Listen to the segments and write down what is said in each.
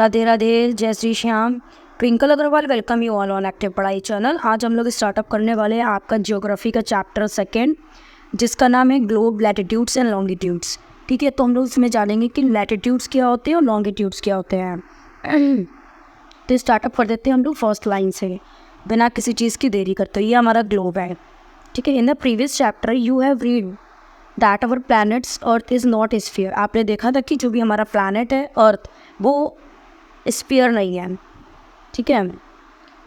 राधे राधे, जय Shri Shyam. Twinkle Agarwal welcome you all on active पढ़ाई channel. आज हम लोग स्टार्टअप करने वाले हैं आपका ज्योग्राफी का चैप्टर सेकेंड, जिसका नाम है ग्लोब लैटिट्यूड्स एंड लॉन्गिट्यूड्स। ठीक है, तो हम लोग इसमें जानेंगे कि लैटिट्यूड्स क्या होते हैं और लॉन्गिट्यूड्स क्या होते हैं। तो स्टार्टअप कर देते हैं हम लोग फर्स्ट लाइन से, बिना किसी चीज़ की देरी करते। ये हमारा ग्लोब है। ठीक है, in the previous chapter you have read that our planets earth is not sphere. आपने देखा था कि जो भी हमारा प्लैनेट है अर्थ, वो स्फीयर नहीं है। ठीक है,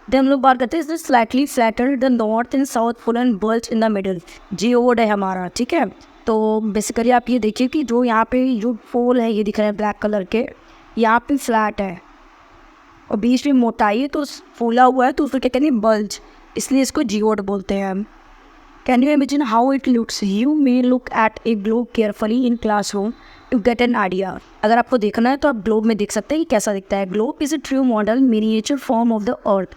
देन हम लोग बात करते हैं slightly flatter the north and south pole and bulge in the middle. Geoid है हमारा। ठीक है, तो बेसिकली आप ये देखिए कि जो यहाँ पे जो पोल है ये दिख रहा है ब्लैक कलर के, यहाँ पे फ्लैट है और बीच में मोटाई है, तो फूला हुआ है, तो उसको क्या कहते हैं, बल्ज, इसलिए इसको जियोड बोलते हैं। Can you imagine how it looks? You may look at a globe carefully in classroom to get an idea. अगर आपको देखना है तो आप ग्लोब में देख सकते हैं कि कैसा दिखता है। Globe is a true model miniature form of the earth.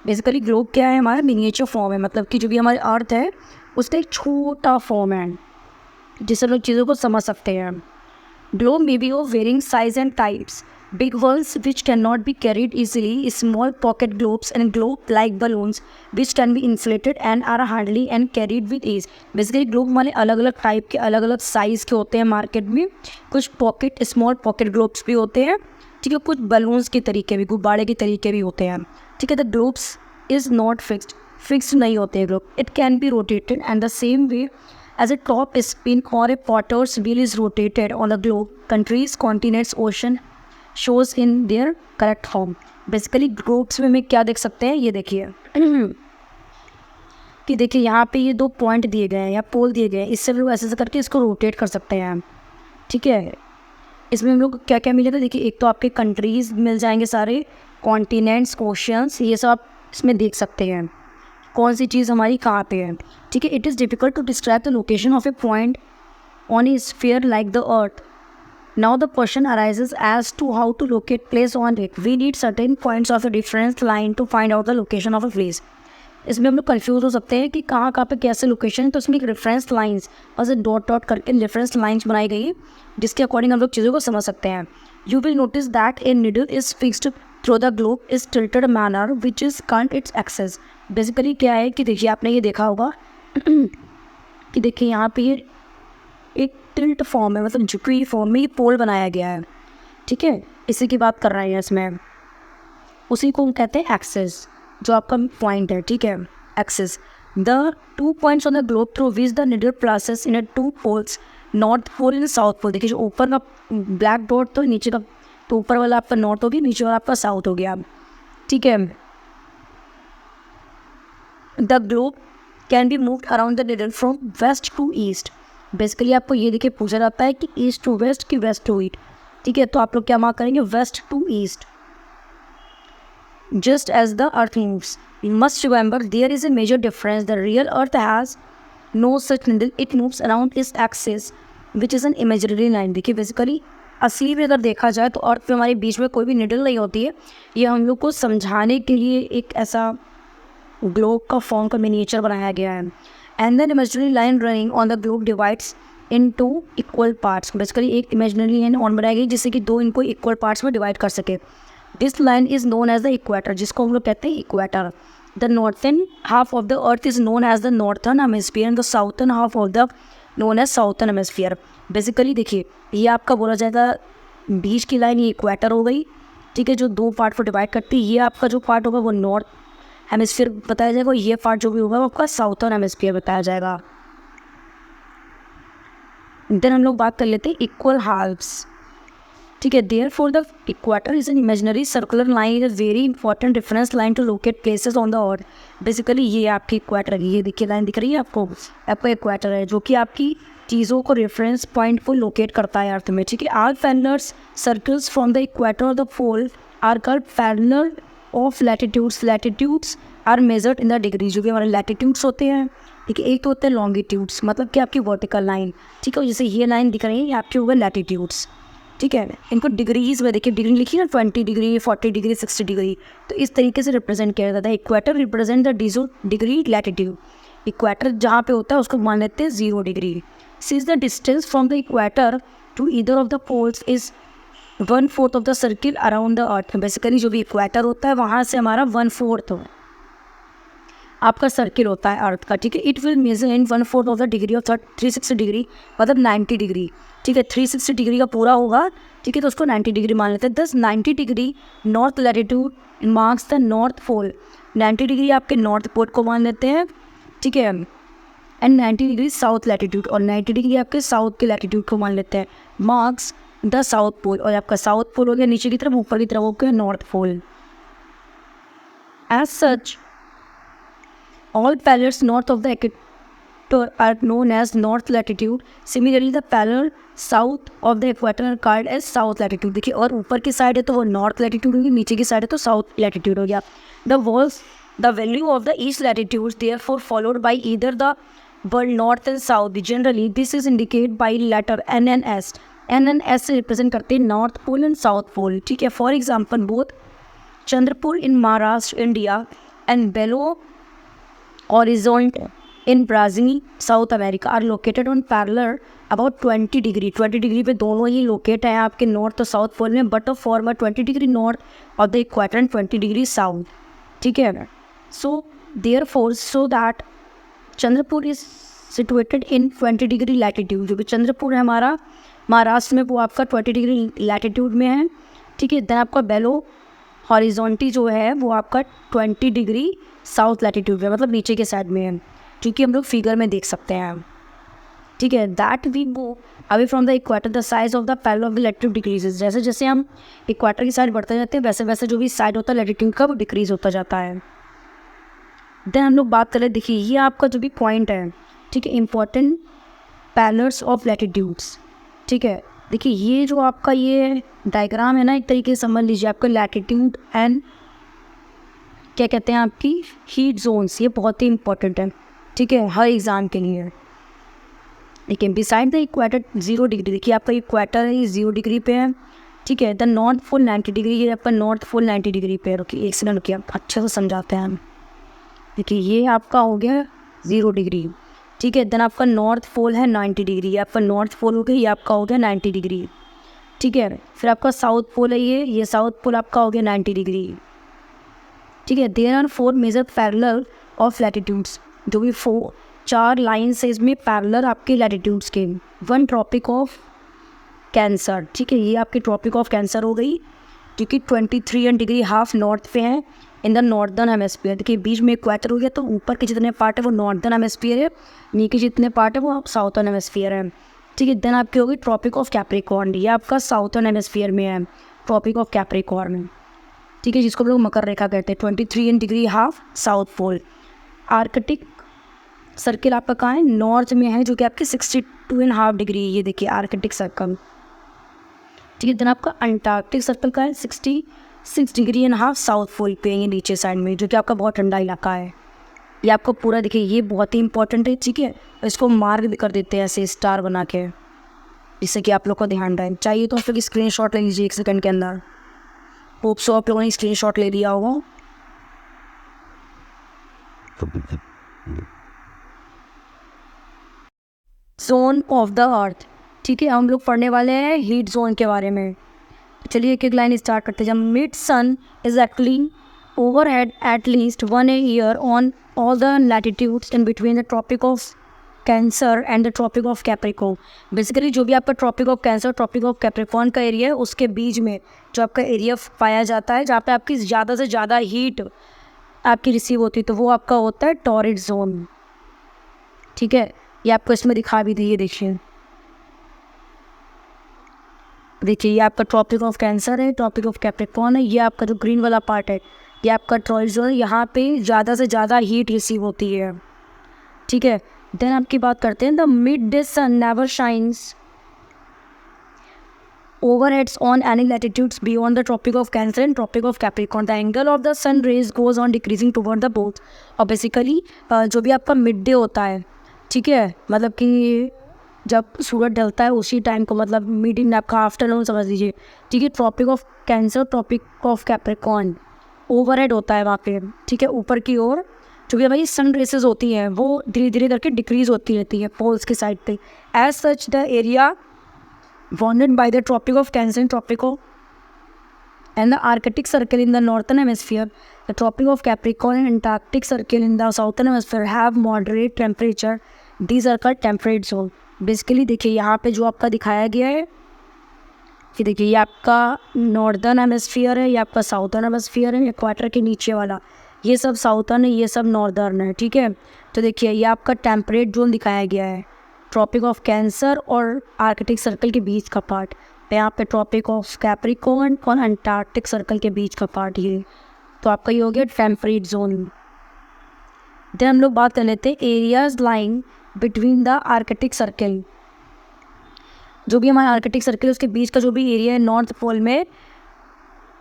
Basically globe क्या है, हमारा मिनिएचर फॉर्म है, मतलब कि जो भी हमारी अर्थ है उसका एक छोटा फॉर्म है जिससे लोग चीज़ों को समझ सकते हैं। Globe may be of varying size and types. Big ones which cannot be carried easily, small pocket globes and globe-like balloons which can be inflated and are handled and carried with ease. Basically globe हमारे अलग अलग type के, अलग अलग size के होते हैं market में। कुछ पॉकेट, स्मॉल पॉकेट ग्लोब्स भी होते हैं। ठीक है, कुछ बलून्स के तरीके भी, गुब्बारे के तरीके भी होते हैं। ठीक है, the globes is not fixed नहीं होते हैं globe. It can be rotated and the same way as a top spin or a potter's wheel is rotated on the globe, countries, continents, ocean shows in their correct form. Basically globes में क्या देख सकते हैं, ये देखिए कि देखिए यहाँ पे ये दो पॉइंट दिए गए हैं या पोल दिए गए हैं, इससे हम लोग ऐसे करके इसको रोटेट कर सकते हैं। ठीक है, इसमें हम लोग क्या क्या मिलेगा, देखिए एक तो आपके कंट्रीज़ मिल जाएंगे सारे, कॉन्टिनेंट्स, ओशंस, ये सब आप इसमें देख सकते हैं कौन सी चीज़ हमारी कहाँ पे है। ठीक है, it is difficult to describe the location of a point on a sphere like the earth. Now the question arises as to how to locate place on it. We need certain points of a difference line to find out the location of a place. इसमें हम लोग confuse हो सकते हैं कि कहाँ कहाँ पे कैसे लोकेशन है, तो उसमें एक रेफरेंस लाइन्स और डॉट डॉट करके रेफरेंस लाइन्स बनाई गई है जिसके अकॉर्डिंग हम लोग चीज़ों को समझ सकते हैं। You will notice that a needle is fixed through the globe is tilted manner which is can't its axis. Basically क्या है कि देखिए आपने ये देखा होगा कि देखिए यहाँ पे ये एक टिल्ट फॉर्म है, मतलब झुकी हुई फॉर्म में ये पोल बनाया गया है। ठीक है, इसी की बात कर रहे हैं इसमें, उसी को हम कहते हैं एक्सेस, जो आपका पॉइंट है। ठीक है, axis the 2 points on the globe through which the needle places in 2 poles, north pole and south pole. देखिए जो ऊपर का ब्लैक डॉट तो नीचे का, तो ऊपर वाला आपका नॉर्थ हो गया, नीचे वाला आपका साउथ हो गया। ठीक है, the globe can be moved around the needle from west to east. Basically आपको ये देखिए पूछा जाता है कि ईस्ट टू वेस्ट कि वेस्ट टू ईस्ट। ठीक है, तो आप लोग क्या मार्क करेंगे, west to east. Just as the earth moves, you must remember there is a major difference. The real earth has no such needle, it moves around its axis which is an imaginary line. देखिए basically असली में अगर देखा जाए तो अर्थ पे हमारे बीच में कोई भी निडल नहीं होती है। ये हम लोग को समझाने के लिए एक ऐसा ग्लोब का फॉर्म का मिनिएचर बनाया गया है। And the imaginary line running on the globe divides into equal parts. Basically एक इमेजिनरी लाइन ऑन बनाई गई जिससे कि दो इनको इक्वल पार्ट्स में डिवाइड कर सके। This line is known as the equator, जिसको हम लोग कहते हैं equator. The northern half of the earth is known as the northern hemisphere and the southern half of the known as southern hemisphere. Basically देखिए ये आपका बोला जाएगा बीच की लाइन ये इक्वेटर हो गई। ठीक है, जो दो पार्ट को डिवाइड करती है, ये आपका जो पार्ट होगा वो नॉर्थ हेमिस्फीयर बताया जाएगा, ये पार्ट जो भी होगा वो आपका साउथर्न हेमिस्फीयर बताया जाएगा। देन हम लोग बात कर लेते हैं इक्वल हाल्व्स। ठीक है, therefore the equator is an imaginary circular line, is a very important reference line to locate places on the earth. Basically ये आपकी इक्वेटर है, ये देखिए लाइन दिख रही है आपको, आपका इक्वेटर है जो कि आपकी चीज़ों को रेफरेंस पॉइंट को लोकेट करता है अर्थ में। ठीक है, are parallel circles from the equator और the pole are called parallel of latitudes. Latitudes are measured in the degree. जो कि हमारे लैटिट्यूड्स होते हैं, ठीक है, एक तो होते हैं लॉन्गिट्यूड्स, मतलब कि आपकी वर्टिकल लाइन। ठीक है, जैसे ये लाइन दिख रही है ये आपके होगा लैटिट्यूड्स। ठीक है, इनको डिग्रीज में देखिए, डिग्री लिखी ना 20 डिग्री, 40 डिग्री, 60 डिग्री, तो इस तरीके से रिप्रेजेंट किया जाता है। Equator represent the degree latitude. Equator जहाँ पे होता है उसको मान लेते हैं 0 degree. Since the distance from the equator to either of the poles is 1/4 of the circle around the earth. Basically जो भी इक्वेटर होता है वहाँ से हमारा 1/4 आपका सर्किल होता है अर्थ का, ठीक है। It will measure in 1/4 of the degree of 360 degree, मतलब 90 डिग्री, ठीक है। 360 डिग्री का पूरा होगा, ठीक है, तो उसको 90 डिग्री मान लेते हैं। 90 degree north latitude marks the North Pole. 90 degree आपके नॉर्थ पोल को मान लेते हैं, ठीक है। एंड 90 डिग्री साउथ लैटिट्यूड, और 90 डिग्री आपके साउथ के लैटिट्यूड को मान लेते हैं, मार्क्स द साउथ पोल। और आपका साउथ पोल हो गया नीचे की तरफ, ऊपर की तरफ हो गया North Pole. As such all parallels north of the equator are known as north latitude. Similarly, the parallel south of the equator are called as south latitude. देखिए, और ऊपर की साइड है तो वो नॉर्थ लैटिट्यूड होगी, नीचे की साइड है तो साउथ लैटिट्यूड हो गया। The value of the east latitude therefore followed by either the word north and south. Generally, this is indicated by letter N and S. N and S represent करते हैं North pole and south Pole, ठीक है। For example, both Chandrapur in Maharashtra India and Belo horizon in Brazil, South America are located on parallel about 20 degree. 20 degree पे दोनों ही locate हैं आपके north और south pole में, but of form 20 degree north of the equator and 20 degree south, ठीक है। So therefore so that Chandrapur is situated in 20 degree latitude. जो भी चंद्रपुर है हमारा महाराष्ट्र में, वो आपका 20 डिग्री लैटिट्यूड में है, ठीक है। देन आपका बेलो हॉरिजॉन्टी जो है वो आपका 20 डिग्री साउथ लैटिट्यूड में, मतलब नीचे के साइड में है, क्योंकि हम लोग फिगर में देख सकते हैं, ठीक है। That we move away from the equator the size of the parallel of the latitude decreases. जैसे जैसे हम इक्वेटर की साइड बढ़ते जाते हैं, वैसे वैसे जो भी साइड होता है लैटिट्यूड का वो डिक्रीज होता जाता है। देन हम लोग बात करें, देखिए ये आपका जो भी पॉइंट है, ठीक है, इंपॉर्टेंट पैरेलल्स ऑफ लैटिट्यूड्स, ठीक है। देखिए ये जो आपका ये डायग्राम है ना, एक तरीके से समझ लीजिए आपका लैटिट्यूड एंड क्या कहते हैं आपकी हीट जोन्स, ये बहुत ही इंपॉर्टेंट है, ठीक है, हर एग्ज़ाम के लिए। लेकिन बिसाइड द इक्वेटर 0 डिग्री, देखिए आपका इक्वेटर है ये 0 डिग्री पे है, ठीक है। द नॉर्थ पोल 90 डिग्री, ये आपका नॉर्थ पोल 90 डिग्री पे है। रुकिए एक सेकंड, रुकिए अच्छे से समझाते हैं हम। देखिए ये आपका हो गया 0 डिग्री, ठीक है। देन आपका नॉर्थ पोल है 90 डिग्री, ये आपका नॉर्थ पोल हो गया, ये आपका हो गया 90 डिग्री, ठीक है। फिर आपका साउथ पोल है ये साउथ पोल आपका हो गया 90 डिग्री, ठीक है। There are 4 major parallel of latitudes, जो भी 4 लाइन्स है इसमें पैरेलल आपके लैटिट्यूड्स के। 1 ट्रॉपिक ऑफ कैंसर, ठीक है, ये आपकी ट्रॉपिक ऑफ कैंसर हो गई, जो कि 23 डिग्री हाफ नॉर्थ पे है इन द नॉर्दर्न हेमिस्फीयर। देखिए बीच में इक्वेटर हो गया, तो ऊपर के जितने पार्ट है वो नॉर्दर्न हेमिस्फीयर है, नीचे जितने पार्ट है वो साउथर्न हेमिस्फीयर है, ठीक है। देन आपकी होगी ट्रॉपिक ऑफ कैप्रिकॉर्न, ये आपका साउथर्न हेमिस्फीयर में है, ट्रॉपिक ऑफ कैप्रिकॉर्न, ठीक है, जिसको हम लोग मकर रेखा कहते हैं। 23 degree half South Pole. Arctic Circle आपका कहाँ है, नॉर्थ में है, जो कि आपके 62.5 डिग्री, ये देखिए आर्कटिक सर्कल, ठीक है। देन आपका अंटार्कटिक सर्कल का है 66 degree and half South Pole पे, ये नीचे साइड में, जो कि आपका बहुत ठंडा इलाका है। ये आपको पूरा देखिए ये बहुत ही इंपॉर्टेंट है, ठीक है। इसको मार्क भी कर देते हैं ऐसे स्टार बना के, जिससे कि आप लोग को ध्यान रहे। चाहिए तो आप लोग स्क्रीनशॉट ले लीजिए 1 सेकंड के अंदर। होप सो आप लोगों ने स्क्रीनशॉट ले लिया होगा। जोन ऑफ द अर्थ, ठीक है, हम लोग पढ़ने वाले हैं हीट जोन के बारे में। चलिए एक एक लाइन स्टार्ट करते हैं। जब mid sun is actually overhead at least 1 year on all the latitudes in between the Tropic of Cancer and the Tropic of Capricorn। Basically जो भी आपका Tropic of Cancer Tropic of Capricorn का area है, उसके बीच में जो आपका area पाया जाता है, जहाँ पे आपकी ज़्यादा से ज़्यादा हीट आपकी रिसीव होती है, तो वो आपका होता है टॉरिड जोन, ठीक है। ये आपको इसमें दिखा भी दी है, देखिए ये आपका ट्रॉपिक ऑफ कैंसर है, ट्रॉपिक ऑफ कैप्रिकॉर्न है, ये आपका जो ग्रीन वाला पार्ट है ये आपका टॉरिड जोन है, यहाँ पे ज़्यादा से ज़्यादा हीट रिसीव होती है, ठीक है। देन आपकी बात करते हैं, the midday sun never shines overheads on any latitudes beyond the Tropic of Cancer and Tropic of Capricorn. The angle of the sun rays goes on decreasing toward the both। और basically जो भी आपका mid day होता है, ठीक है, मतलब कि जब सूरज ढलता है उसी टाइम को, मतलब मिड इन आपका आफ्टरनून समझ लीजिए, ठीक है। Tropic of Cancer Tropic of Capricorn overhead होता है वहाँ पे, ठीक है, ऊपर की ओर जो भी भाई सन रेसेस होती हैं वो धीरे धीरे करके डिक्रीज होती रहती है पोल्स के साइड पे। As such the area bounded by the Tropic of Cancer and Tropic of and the Arctic Circle in the northern hemisphere, the Tropic of Capricorn and Antarctic Circle in the southern hemisphere have moderate temperature. These are called temperate zone. Basically देखिए यहाँ पे जो आपका दिखाया गया है कि देखिए ये आपका नॉर्दर्न हेमिस्फीयर है, ये आपका साउथर्न हेमिस्फीयर है, इक्वेटर के नीचे वाला ये सब साउथर्न है, ये सब नॉर्दर्न है, ठीक है। तो देखिए ये आपका टेम्परेट जोन दिखाया गया है, ट्रॉपिक ऑफ कैंसर और आर्कटिक सर्कल के बीच का पार्ट, यहाँ पे ट्रॉपिक ऑफ कैप्रिकॉर्न और अंटार्कटिक सर्कल के बीच का पार्ट ये, तो आपका ये हो गया टेम्परेट जोन। देन हम लोग बात कर लेते हैं areas lying between the Arctic circle, जो भी हमारा आर्कटिक सर्कल है उसके बीच का जो भी एरिया है नॉर्थ पोल में,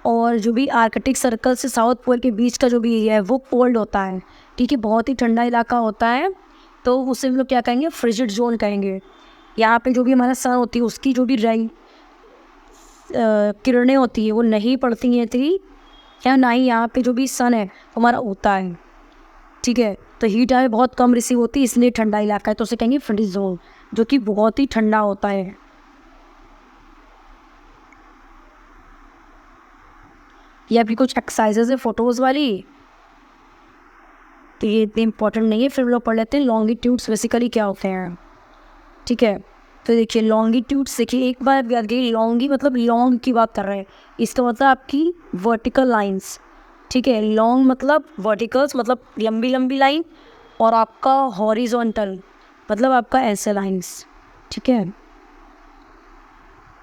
और जो भी आर्कटिक सर्कल से साउथ पोल के बीच का जो भी एरिया है वो कोल्ड होता है, ठीक है, बहुत ही ठंडा इलाका होता है, तो उसे हम लोग क्या कहेंगे, फ्रिजिड जोन कहेंगे। यहाँ पे जो भी हमारा सन होती है उसकी जो भी किरणें होती है वो नहीं पड़ती हैं इतनी, या ना ही यहाँ पे जो भी सन है हमारा होता है, ठीक है, तो हीट हमें बहुत कम रिसीव होती है, इसलिए ठंडा इलाका है, तो उसे कहेंगे फ्रिजिड जोन, जो कि बहुत ही ठंडा होता है। ये अभी कुछ एक्सरसाइजेज है फोटोज़ वाली, तो ये इतनी इंपॉर्टेंट नहीं है, फिर लोग पढ़ लेते हैं लॉन्गिट्यूड्स बेसिकली क्या होते हैं, ठीक है। तो देखिए लॉन्गिट्यूड्स, देखिए एक बार याद करिए, लॉन्गी मतलब लॉन्ग की बात कर रहे हैं, इसका मतलब आपकी वर्टिकल लाइंस, ठीक है, लॉन्ग मतलब वर्टिकल्स मतलब लंबी लंबी लाइन, और आपका हॉरिजॉन्टल मतलब आपका ऐसे लाइंस, ठीक है।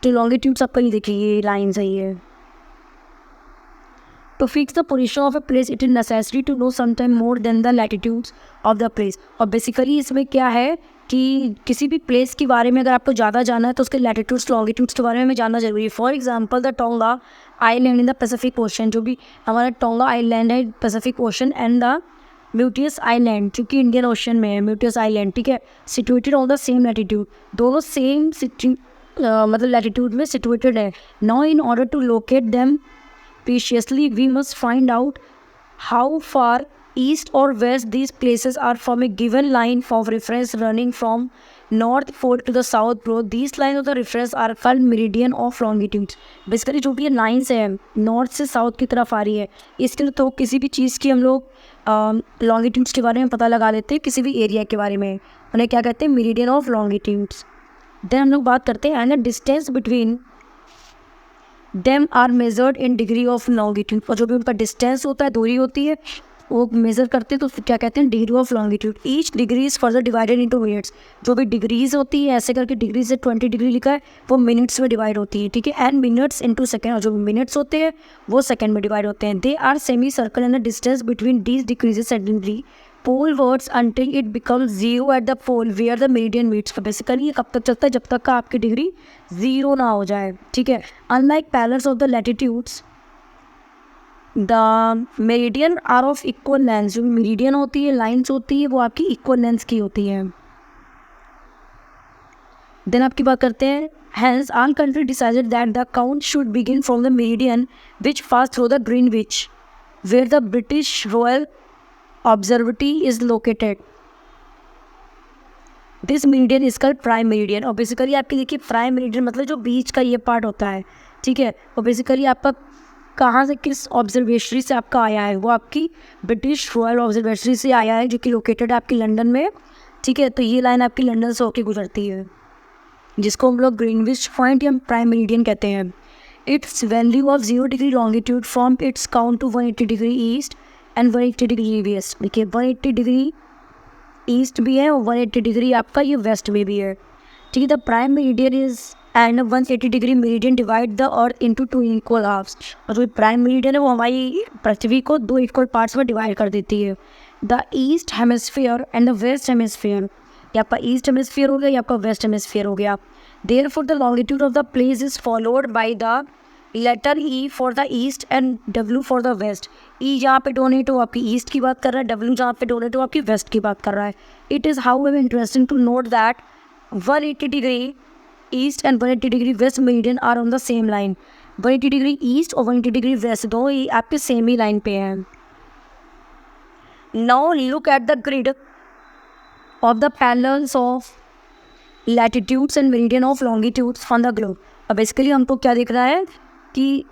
तो लॉन्गिट्यूड्स आपका ये देखिए ये लाइंस है ये। To fix the position of a place, it is necessary to know sometime more than the latitudes of the place. और बेसिकली इसमें क्या है कि किसी भी प्लेस के बारे में अगर आपको ज़्यादा जानना है तो उसके लैटिट्यूड्स लॉन्गिट्यूड्स के बारे में हमें जानना जरूरी है। For example the tonga island in the Pacific ocean, जो भी हमारा टोंगा आइलैंड है Pacific ocean, and the म्यूटियस island जो कि इंडियन ओशन में है, म्यूटियस आइलैंड, ठीक है, situated on the same latitude, दोनों सेम मतलब लैटिट्यूड में सिचुएटेड है। Now in order to locate them preciously, we must find out how far east or west these places are from a given line of reference running from north pole to the south pole. These lines of the reference are called meridian of longitude. Basically जो भी ये lines है north से south की तरफ आ रही है, इसके लिए तो किसी भी चीज़ की हम लोग लॉन्गिट्यूड्स के बारे में पता लगा लेते हैं, किसी भी एरिया के बारे में उन्हें क्या कहते हैं, मेरिडियन ऑफ लॉन्गिट्यूड्स। देन हम लोग बात करते हैं and distance between them are measured in degree of longitude, और जो भी उनका डिस्टेंस होता है, दूरी होती है, वो मेज़र करते हैं तो क्या कहते हैं, degree of longitude. Each degree is further divided into minutes, जो भी डिग्रीज होती है ऐसे करके डिग्री से 20 डिग्री लिखा है वो मिनट्स में डिवाइड होती है, ठीक है, एंड मिनट्स इनटू सेकेंड, और जो मिनट्स होते हैं वो सेकेंड में डिवाइड होते हैं। They are semi circle and the distance between these decreases suddenly polewards until it become zero at the pole where the meridian meets. Basically ये कब तक चलता है, जब तक का आपकी डिग्री जीरो ना हो जाए, ठीक है। Unlike parallels of the latitudes the meridian are of equal length, जो मेरिडियन होती है लाइन्स होती है वो आपकी इक्वल लेंथ की होती है। देन आपकी बात करते हैं hence all country decided that the count should begin from the meridian which passed through the Greenwich where the British Royal Observatory is located. This meridian is called prime meridian, और basically आपकी देखिए prime meridian मतलब जो बीच का ये part होता है, ठीक है, और बेसिकली आपका कहाँ से किस ऑब्जर्वेटरी से आपका आया है, वो आपकी ब्रिटिश रॉयल ऑब्जर्वेटरी से आया है जो कि लोकेटेड है आपकी लंदन में, ठीक है। तो ये लाइन आपकी लंदन से होकर गुजरती है जिसको हम लोग ग्रीनविच पॉइंट या प्राइम मेरिडियन कहते हैं। Its value of 0 degree longitude from its count to 180 degree east and 180 degree west. देखिए 180 डिग्री ईस्ट भी है और 180 डिग्री आपका ये वेस्ट में भी है, ठीक है। The prime meridian is and 180 degree meridian divide the earth into 2 equal halves, और जो प्राइम मेरिडियन है वो हमारी पृथ्वी को 2 इक्वल पार्ट्स में डिवाइड कर देती है। The east hemisphere and the west hemisphere, ये आपका ईस्ट हेमिस्फीयर हो गया, ये आपका वेस्ट हेमिस्फीयर हो गया। Therefore the longitude of the place is followed by the letter E for the east and W for the west. E जहाँ पे डोनेट हो आपकी ईस्ट की बात कर रहा है, डब्ल्यू जहाँ पे डोनेट हो आपकी वेस्ट की बात कर रहा है। It is however interesting to note that 180 degree east and 180 degree west meridian are on the same line. 180 degree east और 180 डिग्री वेस्ट दो ही आपके सेम ही लाइन पे हैं। Now look at the grid of the parallels of latitudes and meridian of longitudes on the globe. अब basically हमको क्या दिख रहा है कि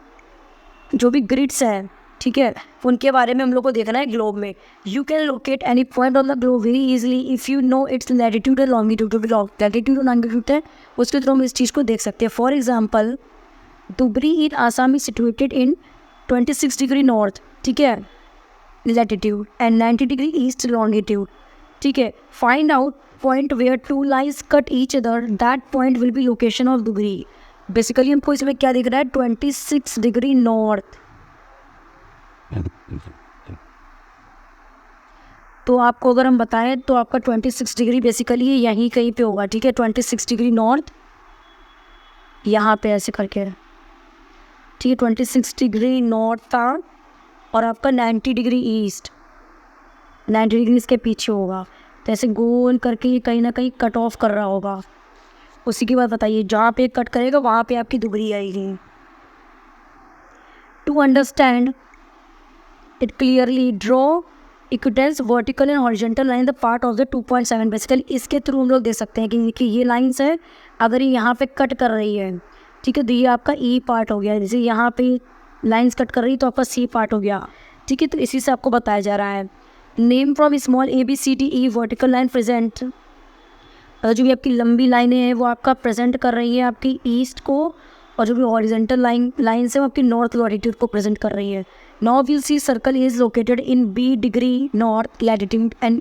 जो भी ग्रिड्स हैं, ठीक है, उनके बारे में हम लोग को देखना है ग्लोब में। You can locate any point on the globe very easily if you know it's latitude and longitude. जो भी लैटिट्यूड और लॉन्गिट्यूड है उसके थ्रू हम इस चीज़ को देख सकते हैं। For example, Dhubri in Assam is situated in 26 degree north, ठीक है, latitude and 90 degree east longitude, ठीक है। Find out point where two lines cut each other, that point will be location of Dhubri. Basically हमको इसमें क्या दिख रहा है, 26 डिग्री नॉर्थ। तो आपको अगर हम बताएं तो आपका 26 डिग्री बेसिकली यहीं कहीं पे होगा, ठीक है। 26 डिग्री नॉर्थ यहाँ पे ऐसे करके, ठीक है, 26 डिग्री नॉर्थ था और आपका 90 डिग्री ईस्ट, 90 डिग्री इसके पीछे होगा। तो ऐसे गोल करके ये कहीं ना कहीं कट ऑफ कर रहा होगा। उसी की बात बताइए, जहाँ पे कट करेगा वहाँ पे आपकी धुबरी आएगी। To understand it clearly draw equidistance vertical and horizontal line the part of the 2.7। Basically इसके थ्रू हम लोग देख सकते हैं कि ये लाइन्स है, अगर ये यहाँ पे कट कर रही है, ठीक है, तो ये आपका ई पार्ट हो गया। जैसे यहाँ पे लाइन्स कट कर रही है तो आपका सी पार्ट हो गया, ठीक है। तो इसी से आपको बताया जा रहा है। Name from small A B C D E vertical line present, जो भी आपकी लंबी लाइनें हैं वो आपका प्रेजेंट कर रही है आपकी ईस्ट को, और जो भी हॉरिजॉन्टल लाइन्स है वो आपकी नॉर्थ लॉटिट्यूड को प्रेजेंट कर रही है। Now we'll see circle is located in B degree north latitude and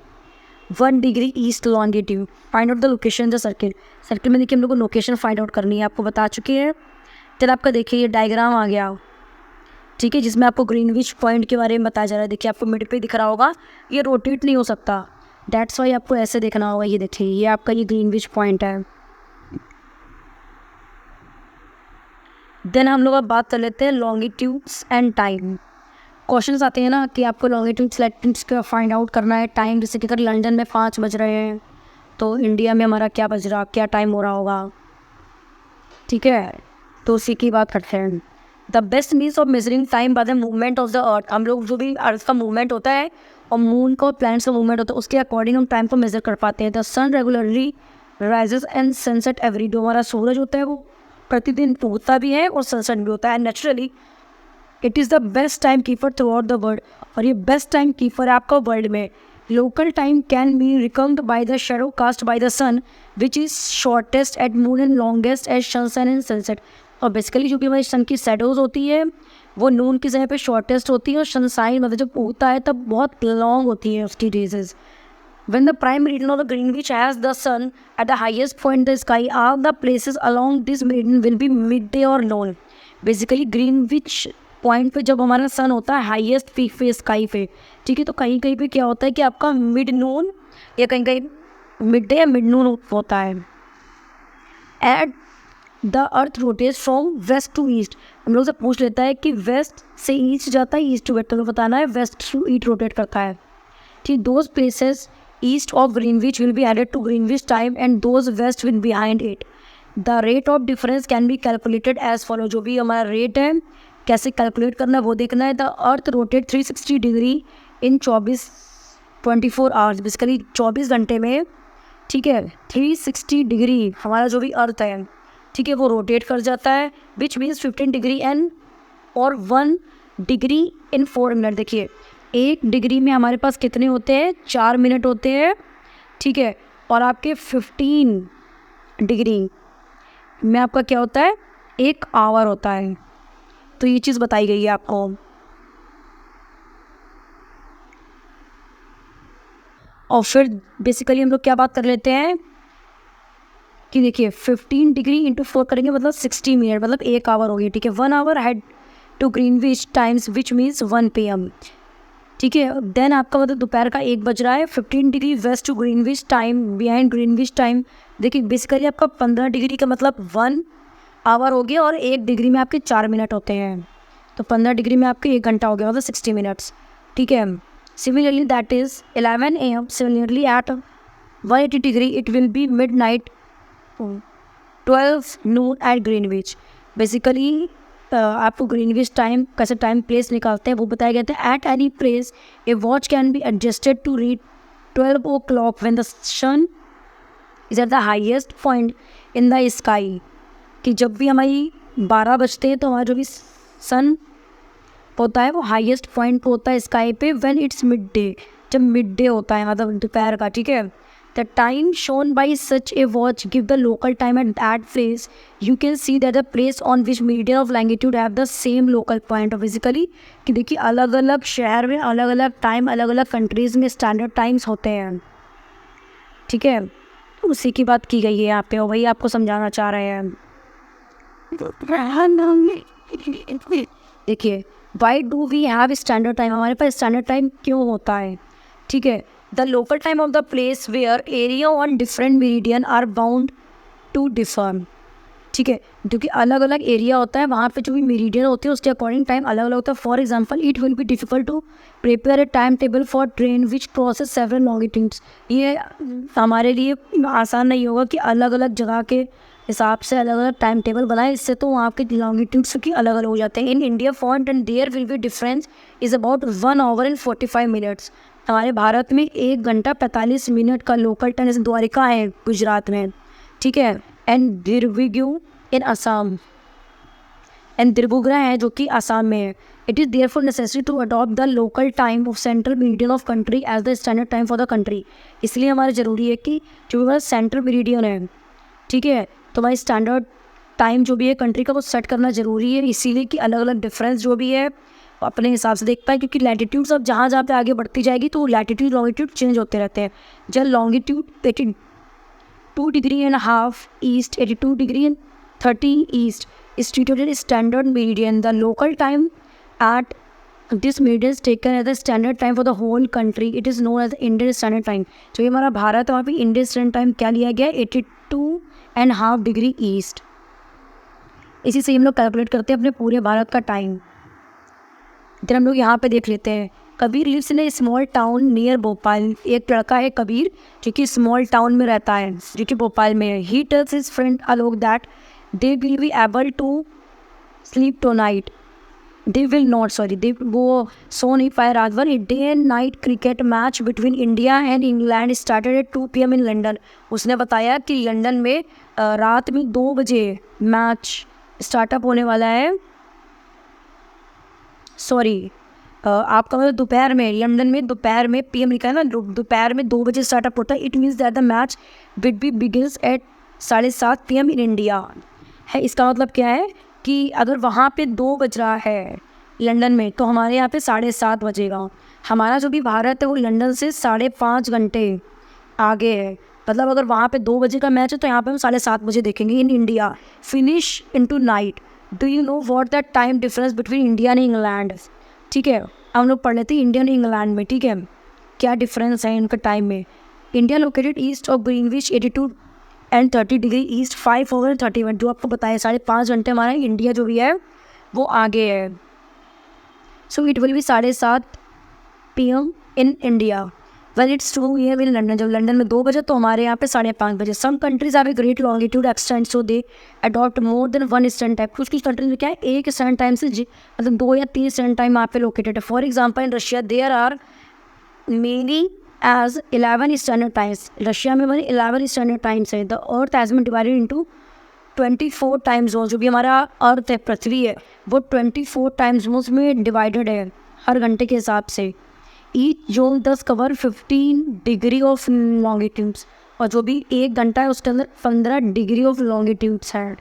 1 degree east longitude. Find out the location the circle. Circle में देखिए हम लोग को लोकेशन फाइंड आउट करनी है, आपको बता चुके हैं। फिर आपका देखिए ये डायग्राम आ गया, ठीक है, जिसमें आपको ग्रीनविच पॉइंट के बारे में बताया जा रहा है। देखिए आपको मिड पे दिख रहा होगा, ये रोटेट नहीं हो सकता, डेट्स वाई आपको ऐसे देखना होगा। ये देखिए ये आपका ये ग्रीनविच पॉइंट है। देन हम लोग अब बात कर लेते हैं लॉन्गिट्यूड्स एंड टाइम। क्वेश्चंस आते हैं ना कि आपको लॉन्गिट्यूड्स लैटिट्यूड्स का फाइंड आउट करना है टाइम। जैसे कि अगर लंदन में 5 बज रहे हैं तो इंडिया में हमारा क्या बज रहा, क्या टाइम हो रहा होगा, ठीक है। तो उसी की बात करते हैं। The best means of measuring time by the movement of the अर्थ। हम लोग जो भी अर्थ का मूवमेंट होता है और मून का प्लैनेट्स का मूवमेंट होता है उसके अकॉर्डिंग हम टाइम को मेजर कर पाते हैं। The sun regularly rises and sunset every day. हमारा सूरज होता है वो प्रतिदिन उगता भी है और सनसेट भी होता है। Naturally it is the best time keeper throughout the world, और ये बेस्ट टाइम कीपर है आपका वर्ल्ड में। Local time can be reckoned by the shadow cast by the sun which is shortest at moon and longest at sunset and sunset. और basically जो भी हमारी सन की शेडोज़ होती है वो नून की जगह पे शॉर्टेस्ट होती है, और सनसाइन मतलब जब उगता है तब बहुत लॉन्ग होती है उसकी doses. When the prime meridian of the Greenwich has the sun at the highest point in the sky, all the places along this meridian will be midday or noon. Basically Greenwich point पे जब हमारा सन होता है highest peak पे sky पे, ठीक है, तो कहीं कहीं पे क्या होता है कि आपका मिड नून या कहीं कहीं मिड डे या मिड नून होता है। At the earth rotates from west to east. हम लोग से पूछ लेता है कि वेस्ट से ईस्ट जाता है ईस्ट टू वेस्ट, तो बताना है वेस्ट टू ईस्ट रोटेट करता है, ठीक। Those places east of Greenwich will be added to Greenwich time and those west will be behind it. The rate of difference can be calculated as follow। जो भी हमारा rate है कैसे calculate करना है वो देखना है। The earth rotate 360 degree in 24 hours. Basically 24 घंटे में, ठीक है, 360 डिग्री हमारा जो भी अर्थ है, ठीक है, वो रोटेट कर जाता है, विच मीन्स 15 डिग्री एंड और 1 डिग्री इन 4 मिनट। देखिए 1 डिग्री में हमारे पास कितने होते हैं, 4 मिनट होते हैं, ठीक है, और आपके 15 डिग्री में आपका क्या होता है, 1 आवर होता है। तो ये चीज़ बताई गई है आपको। और फिर बेसिकली हम लोग क्या बात कर लेते हैं कि देखिए 15 डिग्री इंटू 4 करेंगे मतलब 60 मिनट, मतलब 1 आवर हो गई, ठीक है। 1 hour ahead to Greenwich times which means 1 PM, ठीक है। देन आपका मतलब दोपहर का 1 बज रहा है। 15 degree west to Greenwich time behind Greenwich time. देखिए बेसिकली आपका 15 डिग्री का मतलब 1 आवर हो गया और 1 डिग्री में आपके 4 मिनट होते हैं, तो 15 डिग्री में आपके 1 घंटा हो गया, मतलब 60 मिनट्स, ठीक है। Similarly that is 11 AM। Similarly at 180 degree it will be midnight 12 noon at Greenwich. Basically आपको ग्रीनविच टाइम कैसे टाइम प्लेस निकालते हैं वो बताया गया था। At any place a watch can be adjusted to read 12 o'clock when the sun is at the highest point in the sky, कि जब भी हमारी 12 बजते हैं तो हमारा जो भी सन होता है वो हाईएस्ट पॉइंट पे होता है स्काई पे व्हेन इट्स मिड डे, जब मिड डे होता है मतलब दोपहर का, ठीक है। The time shown by such A watch give the local time at that place, you can see that the place on which median of longitude have the same local point of physically, कि देखिए अलग अलग शहर में अलग अलग time, अलग अलग कंट्रीज़ में स्टैंडर्ड टाइम्स होते हैं, ठीक है। तो उसी की बात की गई है यहाँ पे, और वही आपको समझाना चाह रहे हैं। देखिए why do we have standard time, हमारे पास स्टैंडर्ड टाइम क्यों होता है, ठीक है। The local time of the place where area on different meridian are bound to differ, ठीक है, क्योंकि अलग अलग एरिया होता है वहाँ पे जो भी मेरिडियन होते हैं उसके अकॉर्डिंग टाइम अलग अलग होता है। For example it will be difficult to prepare a time table for train which crosses several longitudes, ये हमारे लिए आसान नहीं होगा कि अलग अलग जगह के हिसाब से अलग अलग टाइम टेबल बनाए, इससे तो वहाँ के लॉन्गिट्यूड्स की अलग अलग हो जाते हैं। In India font and there will be difference is about 1 hour and 45 minutes, हमारे भारत में 1 घंटा 45 मिनट का लोकल टाइम, जैसे द्वारिका है गुजरात में, ठीक है, एंड दिरविग्यू इन असम, एंड दिरबुग्रा है जो कि असम में है। It is therefore necessary to adopt the local time of central meridian of country as the standard time for the country, इसलिए हमारा ज़रूरी है कि जो हमारा सेंट्रल मेरिडियन है, ठीक है, तो भाई स्टैंडर्ड टाइम जो भी है कंट्री का वो सेट करना ज़रूरी है, इसीलिए कि अलग अलग डिफरेंस जो भी है अपने हिसाब से देख पाए, क्योंकि लैटिट्यूड्स अब जहाँ जहाँ पे आगे बढ़ती जाएगी तो लैटिट्यूड लॉन्गिट्यूड चेंज होते रहते हैं। जब longitude 82.5 degrees east, 82 degree and 30 east is treated as standard meridian. The local time at this meridian is taken as the standard time for the whole country. It is known as Indian Standard Time. जो ये हमारा भारत है वहाँ पे Indian standard time क्या लिया गया, 82.5 degree east. इसी से हम लोग कैलकुलेट करते हैं अपने पूरे भारत का टाइम। इधर हम लोग यहाँ पे देख लेते हैं, Kabir lives in a small town near Bhopal, एक लड़का है कबीर जो कि स्मॉल टाउन में रहता है जो कि भोपाल में है। He tells his friend Alok that they will be able to sleep tonight, they will not, sorry they वो सो नहीं पाए रात भर। Day and night cricket match between India and England started at 2 PM in London, उसने बताया कि London में रात में 2 बजे मैच स्टार्टअप होने वाला है, सॉरी आपका मतलब दोपहर में, लंदन में दोपहर में PM लिखा है ना, दोपहर में 2 बजे स्टार्टअप होता है। It means that the match will be begins at 7:30 PM in India है। इसका मतलब क्या है कि अगर वहाँ पे 2 बज रहा है लंदन में तो हमारे यहाँ पे 7:30 बजेगा। हमारा जो भी भारत है वो लंदन से 5.5 घंटे आगे है, मतलब अगर वहाँ पे 2 बजे का मैच है तो यहाँ पे हम 7:30 बजे देखेंगे in India. Finish into night, do you know what the time difference between India and England, ठीक है, हम लोग पढ़ लेते हैं इंडिया एंड इंग्लैंड में, ठीक है, क्या डिफरेंस है इनका टाइम में। India located east of Greenwich 82 and 30 degree east 5 hour and 30 minutes, जो आपको बताया 5.5 घंटे हमारा इंडिया जो भी है वो आगे है। So it will be 7:30 PM in India well it's 2 AM in London, जब लंदन में 2 बजे तो हमारे यहाँ पे 5:30 बजे। Some countries have a great longitude extend so they adopt more than 1 stand time, कुछ कुछ कंट्रीज में क्या है एक स्टैंड टाइम से मतलब 2 या 3 स्टैंड टाइम यहाँ पे लोकेटेड है। For example in Russia there are mainly as 11 standard times, Russia में मैंने 11 स्टैंडर्ड टाइम्स है। The earth has been divided into 24 time zone, जो भी हमारा अर्थ है पृथ्वी है वो 24 टाइम जोन्स में डिवाइडेड है हर घंटे के हिसाब से। Each zone 10 cover 15 degree of longitudes, और जो भी 1 घंटा है उसके अंदर 15 डिग्री ऑफ लॉन्गिट्यूड्स है,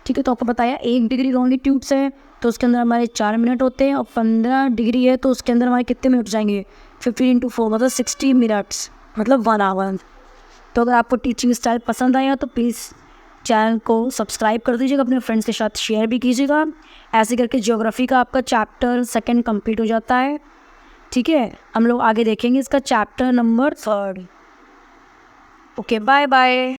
ठीक है। तो आपको बताया 1 डिग्री लॉन्गिट्यूड्स है तो उसके अंदर हमारे 4 मिनट होते हैं, और 15 डिग्री है तो उसके अंदर हमारे कितने मिनट जाएंगे 15 into 4 मतलब 60 मिनट्स, मतलब 1 hour। तो अगर आपको टीचिंग स्टाइल पसंद आया तो प्लीज़ चैनल को सब्सक्राइब कर दीजिएगा, अपने फ्रेंड्स के साथ शेयर भी कीजिएगा। ऐसे करके ज्योग्राफी का आपका चैप्टर 2 कंप्लीट हो जाता है, ठीक है। हम लोग आगे देखेंगे इसका chapter number 3। Okay bye bye.